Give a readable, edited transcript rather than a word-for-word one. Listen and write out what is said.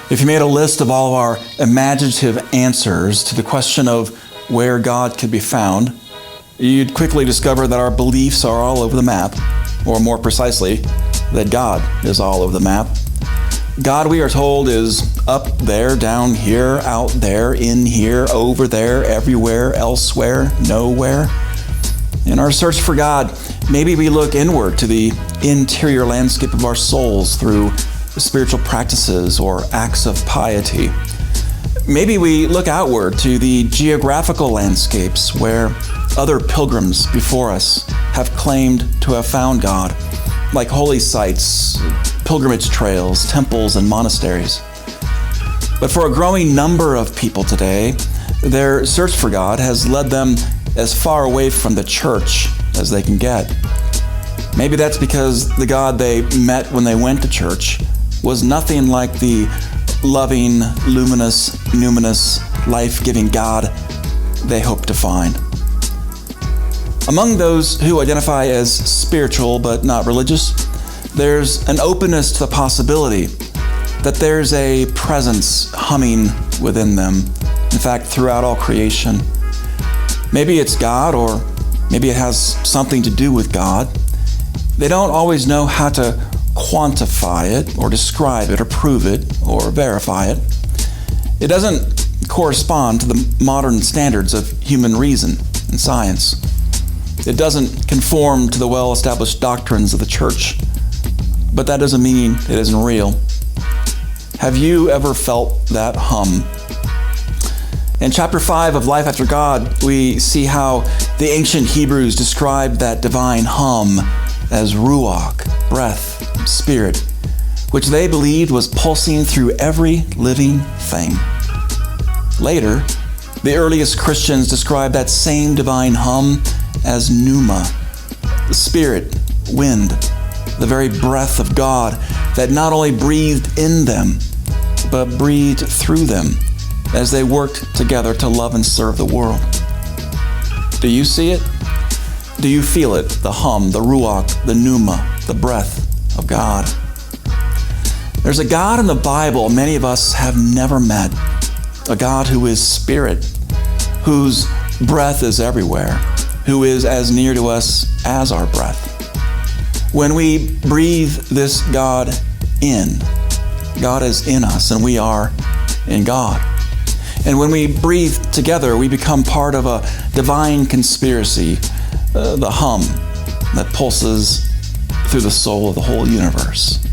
If you made a list of all of our imaginative answers to the question of where God could be found, you'd quickly discover that our beliefs are all over the map, or more precisely, that God is all over the map. God, we are told, is up there, down here, out there, in here, over there, everywhere, elsewhere, nowhere. In our search for God, maybe we look inward to the interior landscape of our souls through spiritual practices or acts of piety. Maybe we look outward to the geographical landscapes where other pilgrims before us have claimed to have found God, like holy sites, pilgrimage trails, temples, and monasteries. But for a growing number of people today, their search for God has led them as far away from the church as they can get. Maybe that's because the God they met when they went to church was nothing like the loving, luminous, numinous, life-giving God they hope to find. Among those who identify as spiritual but not religious, there's an openness to the possibility that there's a presence humming within them, in fact, throughout all creation. Maybe it's God, or maybe it has something to do with God. They don't always know how to quantify it, or describe it, or prove it, or verify it. It doesn't correspond to the modern standards of human reason and science. It doesn't conform to the well-established doctrines of the church. But that doesn't mean it isn't real. Have you ever felt that hum? In chapter 5 of Life After God, we see how the ancient Hebrews described that divine hum as ruach, breath, spirit, which they believed was pulsing through every living thing. Later, the earliest Christians described that same divine hum as pneuma, the spirit, wind, the very breath of God that not only breathed in them, but breathed through them as they worked together to love and serve the world. Do you see it? Do you feel it? The hum, the ruach, the pneuma, the breath of God. There's a God in the Bible many of us have never met, a God who is spirit, whose breath is everywhere, who is as near to us as our breath. When we breathe this God in, God is in us and we are in God. And when we breathe together, we become part of a divine conspiracy, the hum that pulses through the soul of the whole universe.